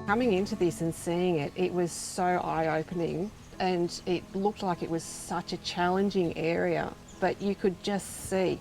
Coming into this and seeing it, it was so eye-opening, and it looked like it was such a challenging area, but you could just see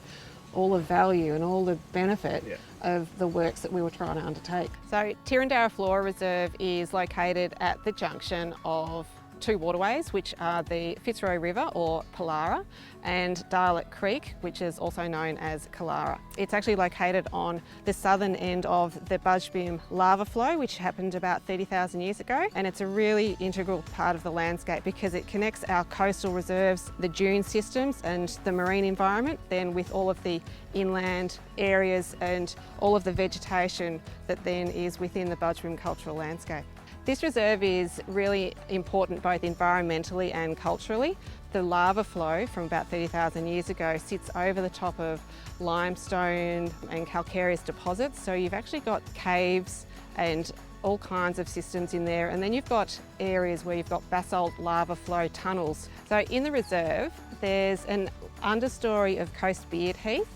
all the value and all the benefit of the works that we were trying to undertake. So Tyrendarra Flora Reserve is located at the junction of two waterways, which are the Fitzroy River, or Pollara, and Darlot Creek, which is also known as Killara. It's actually located on the southern end of the Buckthorn lava flow, which happened about 30,000 years ago, and it's a really integral part of the landscape because it connects our coastal reserves, the dune systems and the marine environment, then with all of the inland areas and all of the vegetation that then is within the Buckthorn cultural landscape. This reserve is really important both environmentally and culturally. The lava flow from about 30,000 years ago sits over the top of limestone and calcareous deposits, so you've actually got caves and all kinds of systems in there, and then you've got areas where you've got basalt lava flow tunnels. So in the reserve there's an understory of coast beard heath,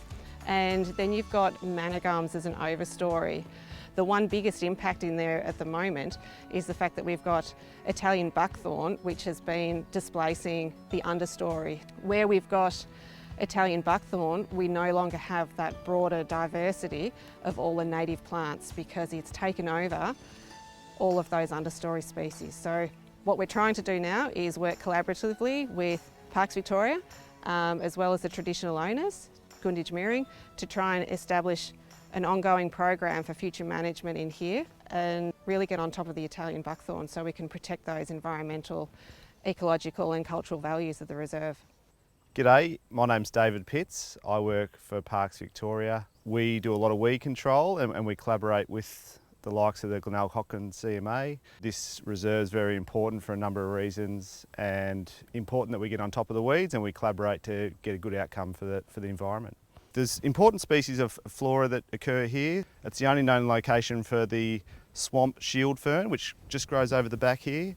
and then you've got managums as an overstory. The one biggest impact in there at the moment is the fact that we've got Italian buckthorn, which has been displacing the understory. Where we've got Italian buckthorn, we no longer have that broader diversity of all the native plants because it's taken over all of those understory species. So what we're trying to do now is work collaboratively with Parks Victoria, as well as the traditional owners, Gunditj Meering, to try and establish an ongoing program for future management in here and really get on top of the Italian buckthorn so we can protect those environmental, ecological and cultural values of the reserve. G'day, my name's David Pitts. I work for Parks Victoria. We do a lot of weed control and we collaborate with the likes of the Glenelg-Hopkins CMA. This reserve is very important for a number of reasons, and important that we get on top of the weeds and we collaborate to get a good outcome for the environment. There's important species of flora that occur here. It's the only known location for the swamp shield fern, which just grows over the back here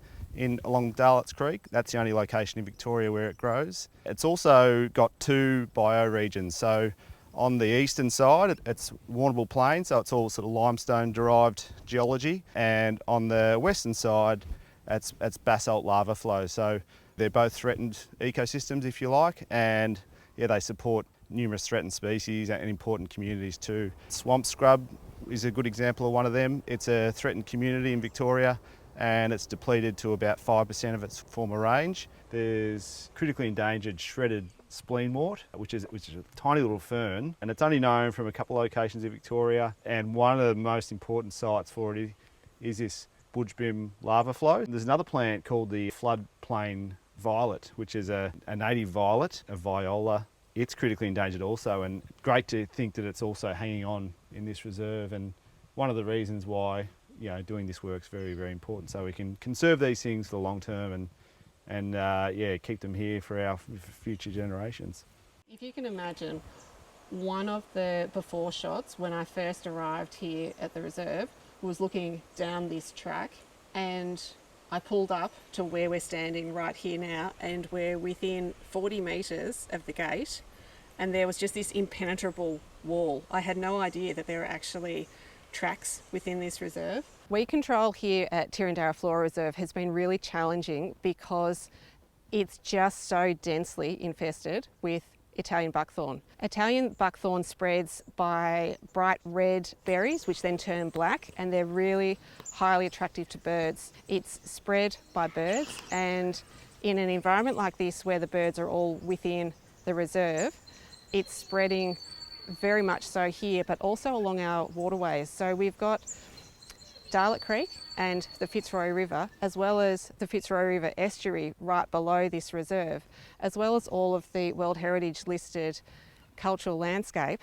along Darlot Creek. That's the only location in Victoria where it grows. It's also got two bioregions. So on the eastern side, it's Warrnambool Plain, so it's all sort of limestone derived geology. And on the western side, it's basalt lava flow. So they're both threatened ecosystems, if you like, and yeah, they support numerous threatened species and important communities too. Swamp scrub is a good example of one of them. It's a threatened community in Victoria and it's depleted to about 5% of its former range. There's critically endangered shredded spleenwort, which is a tiny little fern, and it's only known from a couple of locations in Victoria, and one of the most important sites for it is this Buckthorn lava flow. There's another plant called the floodplain violet, which is a native violet, a viola. It's critically endangered also, and great to think that it's also hanging on in this reserve, and one of the reasons why doing this work is very, very important, so we can conserve these things for the long term and keep them here for our future generations. If you can imagine, one of the before shots when I first arrived here at the reserve was looking down this track, and I pulled up to where we're standing right here now, and we're within 40 metres of the gate, and there was just this impenetrable wall. I had no idea that there were actually tracks within this reserve. Weed control here at Tyrendarra Flora Reserve has been really challenging because it's just so densely infested with Italian buckthorn. Italian buckthorn spreads by bright red berries, which then turn black, and they're really highly attractive to birds. It's spread by birds, and in an environment like this where the birds are all within the reserve, it's spreading very much so here, but also along our waterways. So we've got Darlot Creek and the Fitzroy River, as well as the Fitzroy River estuary right below this reserve, as well as all of the World Heritage listed cultural landscape.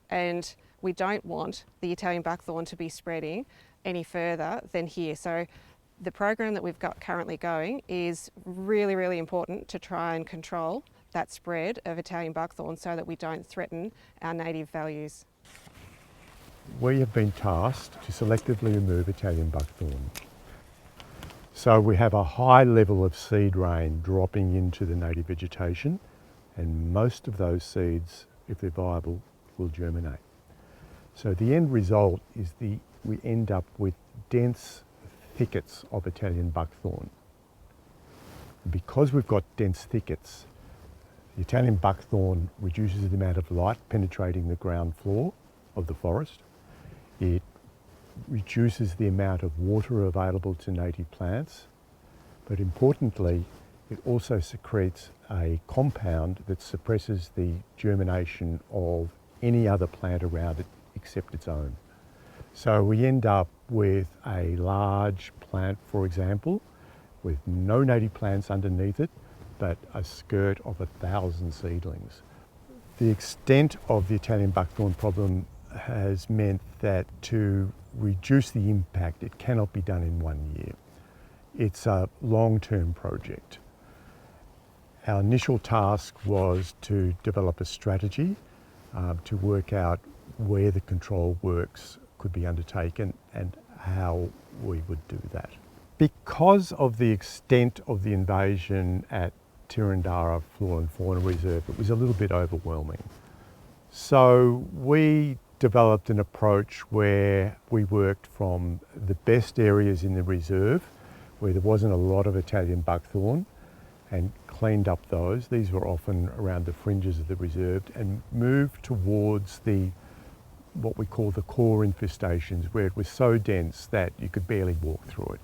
And we don't want the Italian buckthorn to be spreading any further than here. So the program that we've got currently going is really, really important to try and control that spread of Italian buckthorn so that we don't threaten our native values. We have been tasked to selectively remove Italian buckthorn. So we have a high level of seed rain dropping into the native vegetation, and most of those seeds, if they're viable, will germinate. So the end result is we end up with dense, thickets of Italian buckthorn. And because we've got dense thickets, the Italian buckthorn reduces the amount of light penetrating the ground floor of the forest. It reduces the amount of water available to native plants, but importantly, it also secretes a compound that suppresses the germination of any other plant around it except its own. So we end up with a large plant, for example, with no native plants underneath it, but a skirt of 1,000 seedlings. The extent of the Italian buckthorn problem has meant that to reduce the impact, it cannot be done in 1 year. It's a long-term project. Our initial task was to develop a strategy to work out where the control works could be undertaken and how we would do that. Because of the extent of the invasion at Tyrendarra Flora Reserve, it was a little bit overwhelming. So we developed an approach where we worked from the best areas in the reserve, where there wasn't a lot of Italian buckthorn, and cleaned up those. These were often around the fringes of the reserve, and moved towards what we call the core infestations, where it was so dense that you could barely walk through it.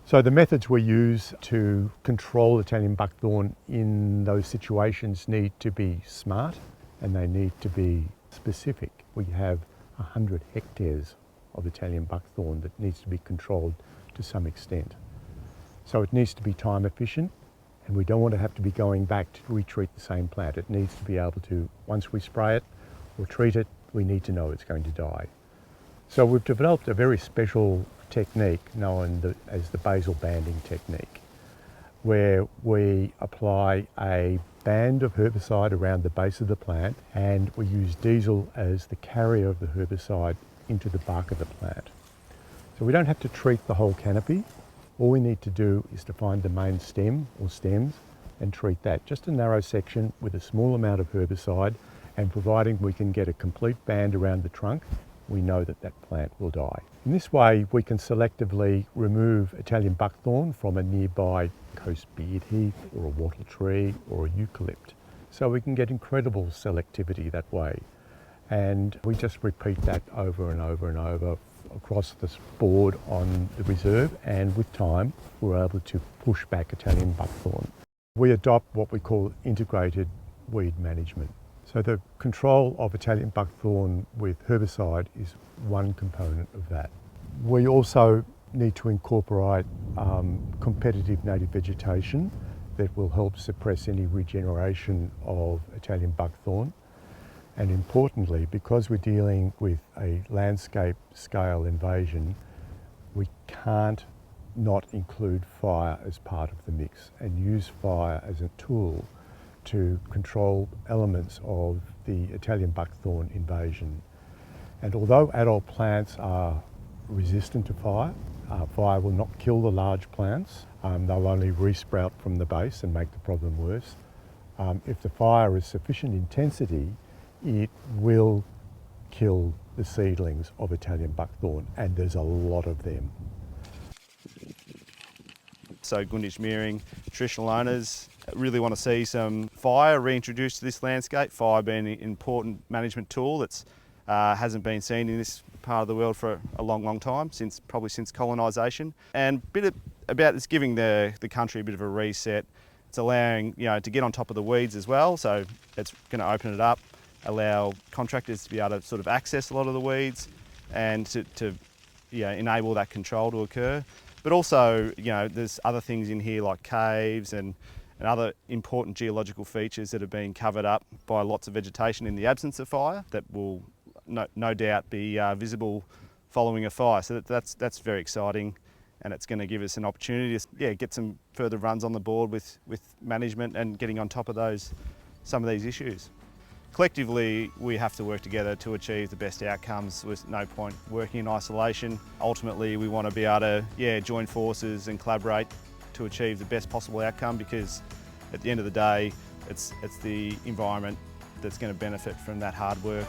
So the methods we use to control Italian buckthorn in those situations need to be smart, and they need to be specific. We have 100 hectares of Italian buckthorn that needs to be controlled to some extent. So it needs to be time efficient, and we don't want to have to be going back to retreat the same plant. It needs to be able to, once we spray it or treat it, we need to know it's going to die. So we've developed a very special technique known as the basal banding technique, where we apply a band of herbicide around the base of the plant, and we use diesel as the carrier of the herbicide into the bark of the plant. So we don't have to treat the whole canopy. All we need to do is to find the main stem or stems and treat that. Just a narrow section with a small amount of herbicide, and providing we can get a complete band around the trunk, we know that that plant will die. In this way, we can selectively remove Italian buckthorn from a nearby coast beard heath or a wattle tree or a eucalypt. So we can get incredible selectivity that way. And we just repeat that over and over and over across this board on the reserve, and with time, we're able to push back Italian buckthorn. We adopt what we call integrated weed management. So the control of Italian buckthorn with herbicide is one component of that. We also need to incorporate competitive native vegetation that will help suppress any regeneration of Italian buckthorn. And importantly, because we're dealing with a landscape scale invasion, we can't not include fire as part of the mix and use fire as a tool to control elements of the Italian buckthorn invasion. And although adult plants are resistant to fire, fire will not kill the large plants. They'll only resprout from the base and make the problem worse. If the fire is sufficient intensity, it will kill the seedlings of Italian buckthorn, and there's a lot of them. So Gundish Meering traditional owners really want to see some fire reintroduced to this landscape, fire being an important management tool that hasn't been seen in this part of the world for a long time, probably since colonisation. And about this giving the country a bit of a reset. It's allowing to get on top of the weeds as well, so it's going to open it up, allow contractors to be able to sort of access a lot of the weeds and to enable that control to occur. But also, there's other things in here like caves and other important geological features that have been covered up by lots of vegetation in the absence of fire that will no doubt be visible following a fire. So that's very exciting, and it's going to give us an opportunity to get some further runs on the board with management and getting on top of some of these issues. Collectively, we have to work together to achieve the best outcomes. With no point working in isolation. Ultimately, we want to be able to join forces and collaborate to achieve the best possible outcome, because at the end of the day, it's the environment that's going to benefit from that hard work.